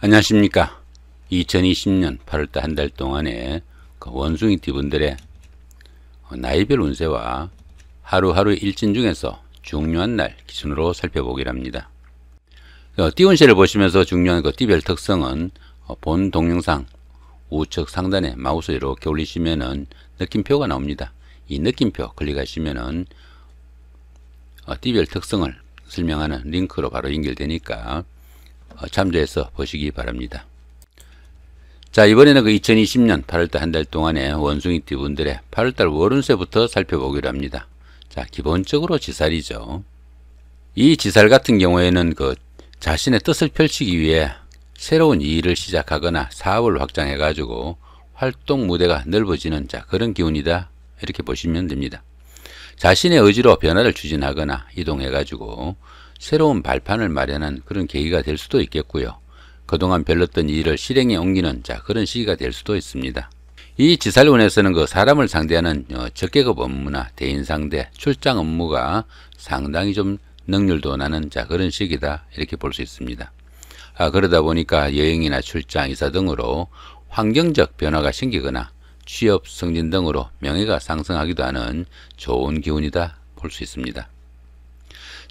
안녕하십니까. 2020년 8월달 한 달 동안에 원숭이띠 분들의 나이별 운세와 하루하루 일진 중에서 중요한 날 기준으로 살펴보기로 합니다. 띠 운세를 보시면서 중요한 띠별 특성은 본 동영상 우측 상단에 마우스 이렇게 올리시면은 느낌표가 나옵니다. 이 느낌표 클릭하시면은 띠별 특성을 설명하는 링크로 바로 연결되니까 참조해서 보시기 바랍니다. 자, 이번에는 2020년 8월달 한 달 동안의 원숭이띠 분들의 8월달 월운세부터 살펴보기로 합니다. 자, 기본적으로 지살이죠. 이 지살 같은 경우에는 자신의 뜻을 펼치기 위해 새로운 일을 시작하거나 사업을 확장해 가지고 활동 무대가 넓어지는 그런 기운이다, 이렇게 보시면 됩니다. 자신의 의지로 변화를 추진하거나 이동해 가지고 새로운 발판을 마련한 그런 계기가 될 수도 있겠고요. 그동안 별렀던 일을 실행에 옮기는 그런 시기가 될 수도 있습니다. 이 지살운에서는 사람을 상대하는 적계급 업무나 대인 상대, 출장 업무가 상당히 좀 능률도 나는 그런 시기다, 이렇게 볼 수 있습니다. 그러다 보니까 여행이나 출장, 이사 등으로 환경적 변화가 생기거나 취업 승진 등으로 명예가 상승하기도 하는 좋은 기운이다 볼 수 있습니다.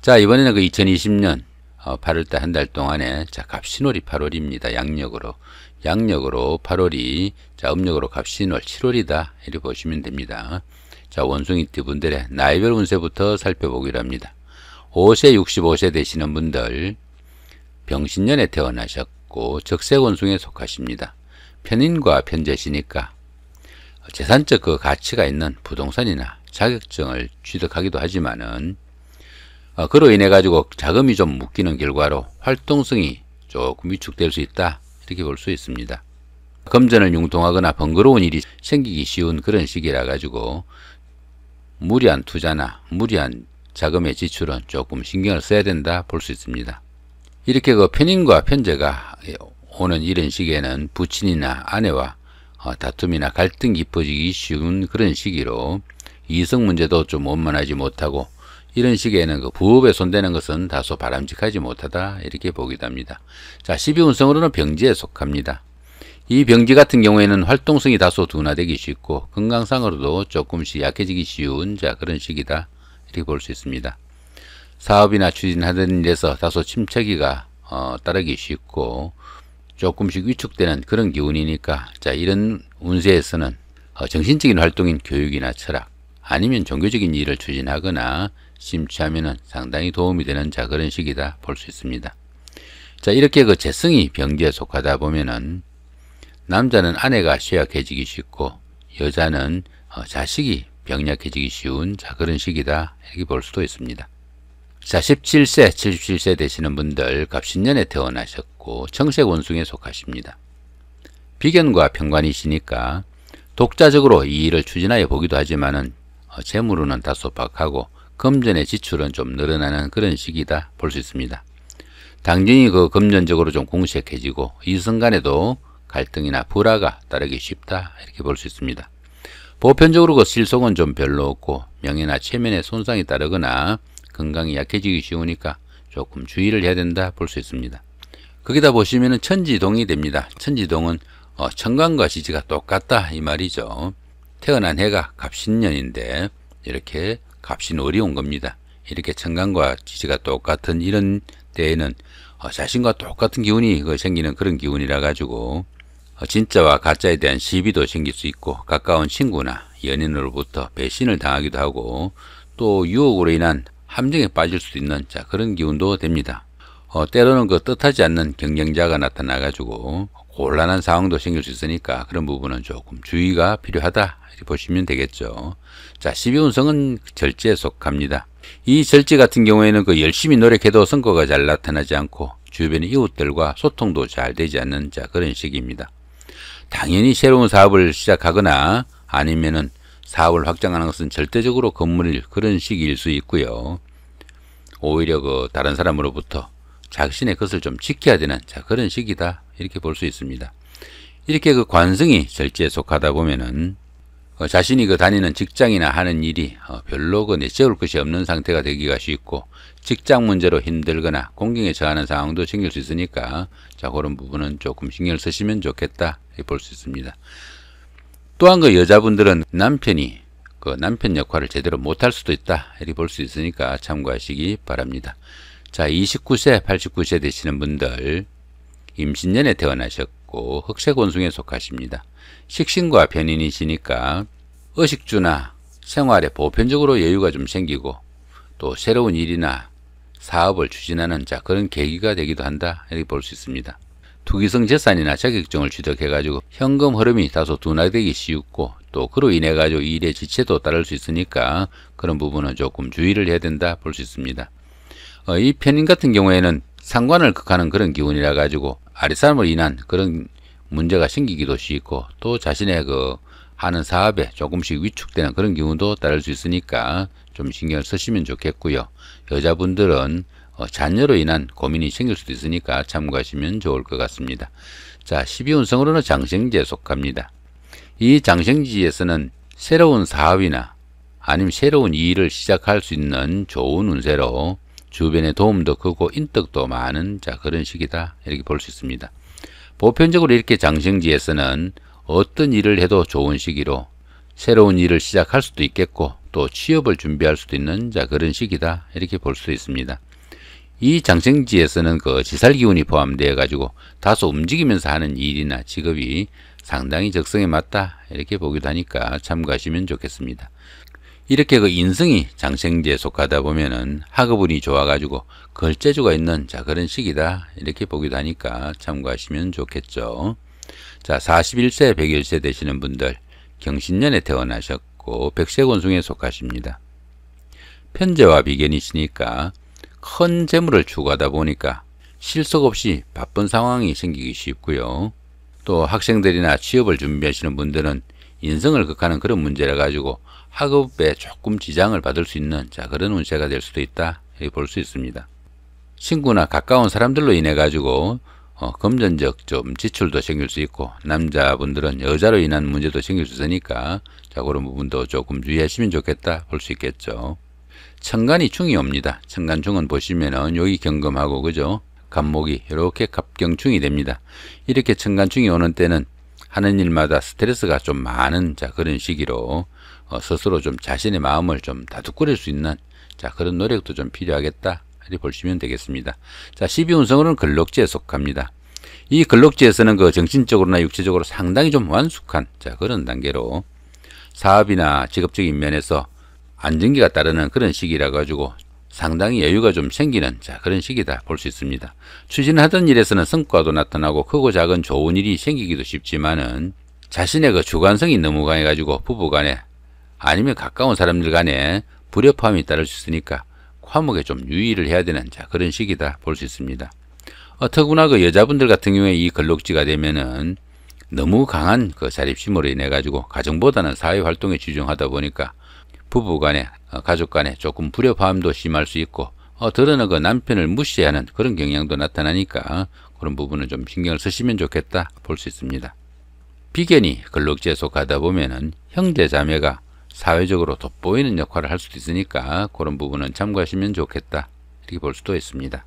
자, 이번에는 2020년 8월달 한 달 동안에 갑신월이 8월입니다. 양력으로 8월이 음력으로 갑신월 7월이다, 이렇게 보시면 됩니다. 자, 원숭이띠 분들의 나이별 운세부터 살펴보기로 합니다. 5세 65세 되시는 분들, 병신년에 태어나셨고 적색원숭이에 속하십니다. 편인과 편재시니까 재산적 가치가 있는 부동산이나 자격증을 취득하기도 하지만은 그로 인해 가지고 자금이 좀 묶이는 결과로 활동성이 조금 위축될 수 있다, 이렇게 볼 수 있습니다. 금전을 융통하거나 번거로운 일이 생기기 쉬운 그런 시기라 가지고 무리한 투자나 무리한 자금의 지출은 조금 신경을 써야 된다 볼 수 있습니다. 이렇게 편인과 편재가 오는 이런 시기에는 부친이나 아내와 다툼이나 갈등이 깊어지기 쉬운 그런 시기로 이성 문제도 좀 원만하지 못하고, 이런 시기에는 부업에 손대는 것은 다소 바람직하지 못하다, 이렇게 보기도 합니다. 자, 12운성으로는 병지에 속합니다. 이 병지 같은 경우에는 활동성이 다소 둔화되기 쉽고 건강상으로도 조금씩 약해지기 쉬운 그런 시기다, 이렇게 볼 수 있습니다. 사업이나 추진하던 일에서 다소 침체기가 따르기 쉽고 조금씩 위축되는 그런 기운이니까, 이런 운세에서는 정신적인 활동인 교육이나 철학 아니면 종교적인 일을 추진하거나 심취하면은 상당히 도움이 되는 그런 시기다 볼 수 있습니다. 자, 이렇게 재성이 병지에 속하다 보면은 남자는 아내가 쇠약해지기 쉽고 여자는 자식이 병약해지기 쉬운 그런 시기다, 이렇게 볼 수도 있습니다. 자, 17세 77세 되시는 분들, 갑신년에 태어나셨고 청색원숭이에 속하십니다. 비견과 편관이시니까 독자적으로 이 일을 추진하여 보기도 하지만은 재물로는 다소 박하고 금전의 지출은 좀 늘어나는 그런 시기다 볼 수 있습니다. 당연히 금전적으로 좀 공색해지고 이성 간에도 갈등이나 불화가 따르기 쉽다, 이렇게 볼 수 있습니다. 보편적으로 실속은 좀 별로 없고 명예나 체면에 손상이 따르거나 건강이 약해지기 쉬우니까 조금 주의를 해야 된다 볼 수 있습니다. 거기다 보시면은 천지동이 됩니다. 천지동은 천간과 지지가 똑같다, 이 말이죠. 태어난 해가 갑신년인데 이렇게 갑신월이 온 겁니다. 이렇게 천간과 지지가 똑같은 이런 때에는 자신과 똑같은 기운이 생기는 그런 기운이라 가지고 진짜와 가짜에 대한 시비도 생길 수 있고 가까운 친구나 연인으로부터 배신을 당하기도 하고 또 유혹으로 인한 함정에 빠질 수도 있는 그런 기운도 됩니다. 때로는 뜻하지 않는 경쟁자가 나타나 가지고 곤란한 상황도 생길 수 있으니까 그런 부분은 조금 주의가 필요하다, 이렇게 보시면 되겠죠. 자, 12운성은 절지에 속합니다. 이 절지 같은 경우에는 열심히 노력해도 성과가 잘 나타나지 않고 주변의 이웃들과 소통도 잘 되지 않는 그런 시기입니다. 당연히 새로운 사업을 시작하거나 아니면은 사업을 확장하는 것은 절대적으로 건물일 그런 시기일 수 있고요. 오히려 다른 사람으로부터 자신의 것을 좀 지켜야 되는 그런 시기다, 이렇게 볼 수 있습니다. 이렇게 관성이 절지에 속하다 보면은 자신이 다니는 직장이나 하는 일이 별로 내세울 것이 없는 상태가 되기가 쉽고 직장 문제로 힘들거나 공경에 처하는 상황도 생길 수 있으니까 자, 그런 부분은 조금 신경을 쓰시면 좋겠다 볼 수 있습니다. 또한 여자분들은 남편이 남편 역할을 제대로 못할 수도 있다 이렇게 볼 수 있으니까 참고하시기 바랍니다. 자, 29세, 89세 되시는 분들 임신년에 태어나셨고 흑색원숭이에 속하십니다. 식신과 편인이시니까 의식주나 생활에 보편적으로 여유가 좀 생기고 또 새로운 일이나 사업을 추진하는 그런 계기가 되기도 한다 이렇게 볼 수 있습니다. 투기성 재산이나 자격증을 취득해 가지고 현금 흐름이 다소 둔화되기 쉽고 또 그로 인해 가지고 일의 지체도 따를 수 있으니까 그런 부분은 조금 주의를 해야 된다 볼 수 있습니다. 이 편인 같은 경우에는 상관을 극하는 그런 기운이라 가지고 아랫사람으로 인한 그런 문제가 생기기도 쉽고 또 자신의 하는 사업에 조금씩 위축되는 그런 기운도 따를 수 있으니까 좀 신경을 쓰시면 좋겠고요. 여자분들은 자녀로 인한 고민이 생길 수도 있으니까 참고하시면 좋을 것 같습니다. 자, 12운성으로는 장생지에 속합니다. 이 장생지에서는 새로운 사업이나 아니면 새로운 일을 시작할 수 있는 좋은 운세로 주변에 도움도 크고 인덕도 많은 그런 시기다 이렇게 볼 수 있습니다. 보편적으로 이렇게 장생지에서는 어떤 일을 해도 좋은 시기로 새로운 일을 시작할 수도 있겠고 또 취업을 준비할 수도 있는 그런 시기다 이렇게 볼 수 있습니다. 이 장생지에서는 지살기운이 포함되어 가지고 다소 움직이면서 하는 일이나 직업이 상당히 적성에 맞다 이렇게 보기도 하니까 참고하시면 좋겠습니다. 이렇게 인성이 장생지에 속하다 보면은 학업운이 좋아 가지고 걸재주가 있는 그런 시기다 이렇게 보기도 하니까 참고하시면 좋겠죠. 자, 41세, 101세 되시는 분들 경신년에 태어나셨고 백색원숭이에 속하십니다. 편재와 비견이시니까 큰 재물을 추구하다 보니까 실속 없이 바쁜 상황이 생기기 쉽고요. 또 학생들이나 취업을 준비하시는 분들은 인성을 극하는 그런 문제라 가지고 학업에 조금 지장을 받을 수 있는 그런 운세가 될 수도 있다 이렇게 볼 수 있습니다. 친구나 가까운 사람들로 인해 가지고 금전적 좀 지출도 생길 수 있고 남자분들은 여자로 인한 문제도 생길 수 있으니까 그런 부분도 조금 주의하시면 좋겠다 볼 수 있겠죠. 천간이 충이 옵니다. 천간충은 보시면은 여기 경금하고 그죠? 간목이 이렇게 갑경충이 됩니다. 이렇게 천간충이 오는 때는 하는 일마다 스트레스가 좀 많은 그런 시기로 스스로 좀 자신의 마음을 좀 다독거릴 수 있는 그런 노력도 좀 필요하겠다 이렇게 보시면 되겠습니다. 자, 12운성으로는 근록지에 속합니다. 이 근록지에서는 정신적으로나 육체적으로 상당히 좀 완숙한 그런 단계로 사업이나 직업적인 면에서 안정기가 따르는 그런 시기라 가지고 상당히 여유가 좀 생기는 그런 시기다 볼 수 있습니다. 추진하던 일에서는 성과도 나타나고 크고 작은 좋은 일이 생기기도 쉽지만은 자신의 주관성이 너무 강해 가지고 부부간에 아니면 가까운 사람들 간에 불협화음이 따를 수 있으니까 화목에 좀 유의를 해야 되는 그런 시기다 볼 수 있습니다. 더구나 여자분들 같은 경우에 이 근록지가 되면은 너무 강한 자립심으로 인해 가지고 가정보다는 사회활동에 집중하다 보니까 부부간에 가족간에 조금 불협화음도 심할 수 있고 더러는 남편을 무시하는 그런 경향도 나타나니까 그런 부분은 좀 신경을 쓰시면 좋겠다 볼 수 있습니다. 비견이 근록지에 속하다 보면은 형제 자매가 사회적으로 돋보이는 역할을 할 수도 있으니까 그런 부분은 참고하시면 좋겠다 이렇게 볼 수도 있습니다.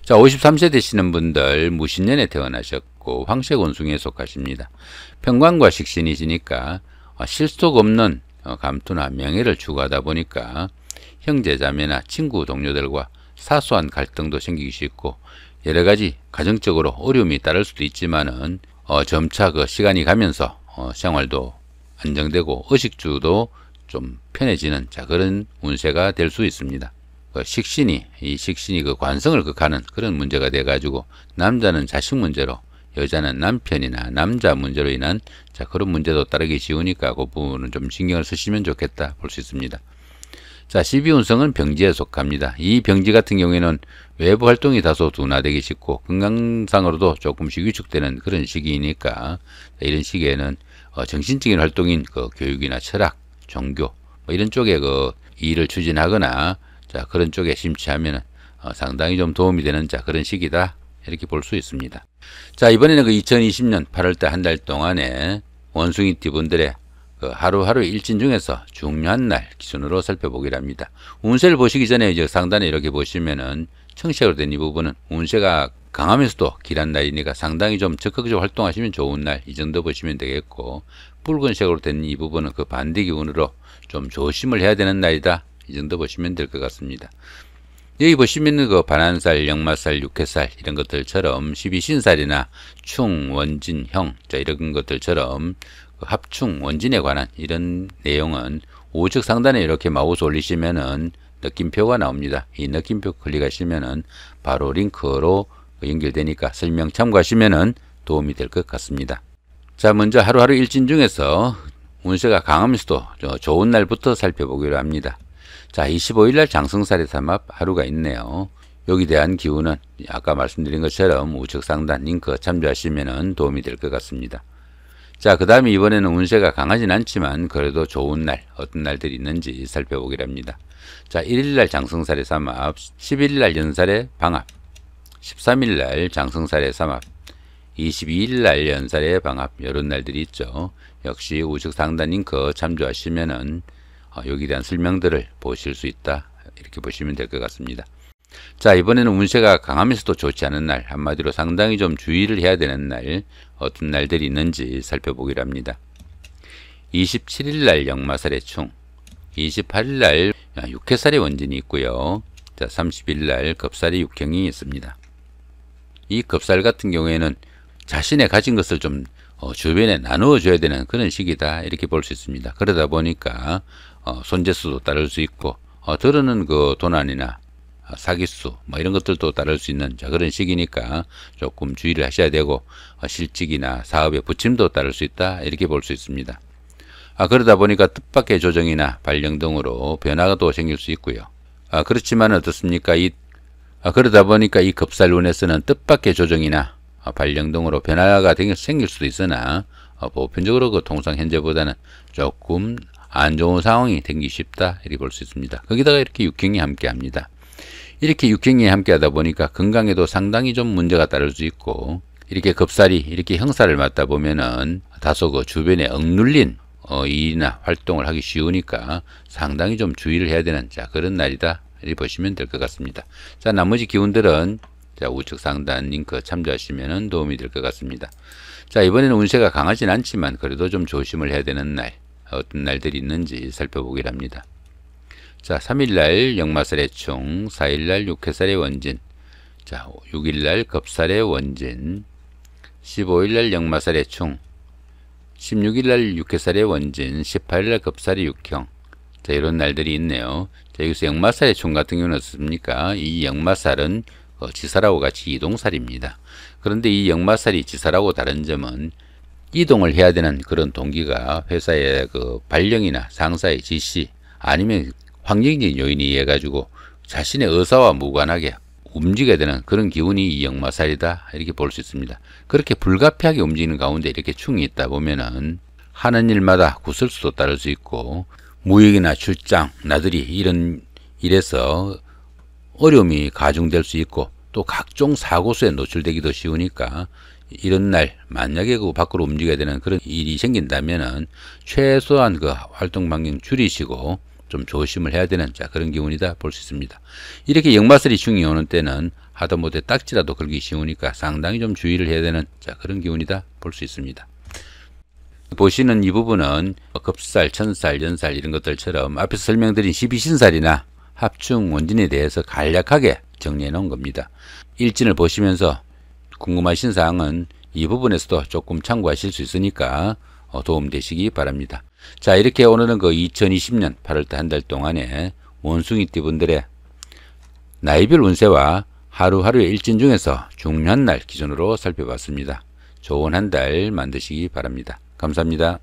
자, 53세 되시는 분들 무신년에 태어나셨고 황색원숭이에 속하십니다. 편관과 식신이시니까 실속 없는 감투나 명예를 추구하다 보니까 형제자매나 친구 동료들과 사소한 갈등도 생기기 쉽고 여러가지 가정적으로 어려움이 따를 수도 있지만은 점차 시간이 가면서 생활도 안정되고 의식주도 좀 편해지는 그런 운세가 될 수 있습니다. 이 식신이 관성을 극하는 그런 문제가 돼 가지고 남자는 자식 문제로 여자는 남편이나 남자 문제로 인한 그런 문제도 따르기 쉬우니까 그 부분은 좀 신경을 쓰시면 좋겠다 볼 수 있습니다. 자, 12운성은 병지에 속합니다. 이 병지 같은 경우에는 외부 활동이 다소 둔화되기 쉽고 건강상으로도 조금씩 위축되는 그런 시기이니까 이런 시기에는 정신적인 활동인 교육이나 철학, 종교 이런 쪽에 일을 추진하거나 그런 쪽에 심취하면 상당히 좀 도움이 되는 그런 시기다 이렇게 볼 수 있습니다. 자, 이번에는 2020년 8월달 한 달 동안에 원숭이띠 분들의 그 하루하루 일진 중에서 중요한 날 기준으로 살펴보기로 합니다. 운세를 보시기 전에 이제 상단에 이렇게 보시면은 청색으로 된 이 부분은 운세가 강하면서도 길한 날이니까 상당히 좀 적극적으로 활동하시면 좋은 날, 이 정도 보시면 되겠고, 붉은색으로 된 이 부분은 그 반대 기운으로 좀 조심을 해야 되는 날이다, 이 정도 보시면 될 것 같습니다. 여기 보시면은 그 반한살, 역마살, 육해살 이런 것들처럼 12신살이나 충, 원진, 형, 자 이런 것들처럼 그 합충, 원진에 관한 이런 내용은 우측 상단에 이렇게 마우스 올리시면은 느낌표가 나옵니다. 이 느낌표 클릭하시면은 바로 링크로 연결되니까 설명 참고하시면은 도움이 될 것 같습니다. 자, 먼저 하루하루 일진 중에서 운세가 강하면서도 좋은 날부터 살펴보기로 합니다. 자, 25일날 장성살의 삼합 하루가 있네요. 여기 대한 기운은 아까 말씀드린 것처럼 우측 상단 링크 참조하시면 도움이 될 것 같습니다. 자, 그 다음에 이번에는 운세가 강하진 않지만 그래도 좋은 날, 어떤 날들이 있는지 살펴보기로 합니다. 자, 1일날 장성살의 삼합, 11일날 연살의 방합, 13일날 장성살의 삼합, 22일날 연살의 방합, 이런 날들이 있죠. 역시 우측 상단 링크 참조하시면은 여기에 대한 설명들을 보실 수 있다, 이렇게 보시면 될 것 같습니다. 자, 이번에는 운세가 강하면서도 좋지 않은 날, 한마디로 상당히 좀 주의를 해야 되는 날, 어떤 날들이 있는지 살펴보기로 합니다. 27일날 역마살의 충, 28일날 육해살의 원진이 있고요. 자, 30일날 겁살의 육형이 있습니다. 이 겁살 같은 경우에는 자신의 가진 것을 좀 주변에 나누어 줘야 되는 그런 시기다, 이렇게 볼 수 있습니다. 그러다 보니까 손재수도 따를 수 있고 들어는 그 도난이나 사기수 뭐 이런 것들도 따를 수 있는 그런 시기니까 조금 주의를 하셔야 되고, 실직이나 사업의 부침도 따를 수 있다, 이렇게 볼 수 있습니다. 그러다 보니까 뜻밖의 조정이나 발령 등으로 변화가 또 생길 수 있고요. 그렇지만 어떻습니까? 그러다 보니까 이 겁살운에서는 뜻밖의 조정이나 발령 등으로 변화가 생길 수도 있으나 보편적으로 그 통상 현재보다는 조금 안 좋은 상황이 생기기 쉽다, 이렇게 볼 수 있습니다. 거기다가 이렇게 육형이 함께 합니다. 이렇게 육형이 함께 하다 보니까 건강에도 상당히 좀 문제가 따를 수 있고, 이렇게 겁살이 이렇게 형살을 맞다 보면은 다소 그 주변에 억눌린 일이나 활동을 하기 쉬우니까 상당히 좀 주의를 해야 되는 그런 날이다, 이렇게 보시면 될 것 같습니다. 자, 나머지 기운들은 우측 상단 링크 참조하시면 도움이 될 것 같습니다. 자, 이번에는 운세가 강하진 않지만 그래도 좀 조심을 해야 되는 날, 어떤 날들이 있는지 살펴보기로 합니다. 자, 3일날 역마살의 충, 4일날 육해살의 원진, 자, 6일날 겁살의 원진, 15일날 역마살의 충, 16일날 육해살의 원진, 18일날 겁살의 육형, 자, 이런 날들이 있네요. 자, 여기서 역마살의 충 같은 경우는 어떻습니까? 이 역마살은 지살하고 같이 이동살입니다. 그런데 이 역마살이 지살하고 다른 점은 이동을 해야 되는 그런 동기가 회사의 그 발령이나 상사의 지시 아니면 환경적인 요인에 의해 가지고 자신의 의사와 무관하게 움직여야 되는 그런 기운이 이 역마살이다, 이렇게 볼 수 있습니다. 그렇게 불가피하게 움직이는 가운데 이렇게 충이 있다 보면은 하는 일마다 구설수도 따를 수 있고, 무역이나 출장, 나들이 이런 일에서 어려움이 가중될 수 있고, 또 각종 사고수에 노출되기도 쉬우니까 이런 날 만약에 그 밖으로 움직여야 되는 그런 일이 생긴다면은 최소한 그 활동 반경 줄이시고 좀 조심을 해야 되는 그런 기운이다 볼 수 있습니다. 이렇게 역마살이 충이 오는 때는 하다못해 딱지라도 걸기 쉬우니까 상당히 좀 주의를 해야 되는 그런 기운이다 볼 수 있습니다. 보시는 이 부분은 겁살, 천살, 연살 이런 것들처럼 앞에서 설명드린 12신살이나 합충, 원진에 대해서 간략하게 정리해 놓은 겁니다. 일진을 보시면서 궁금하신 사항은 이 부분에서도 조금 참고하실 수 있으니까 도움되시기 바랍니다. 자, 이렇게 오늘은 그 2020년 8월달 한 달 동안에 원숭이띠 분들의 나이별 운세와 하루하루의 일진 중에서 중요한 날 기준으로 살펴봤습니다. 좋은 한 달 만드시기 바랍니다. 감사합니다.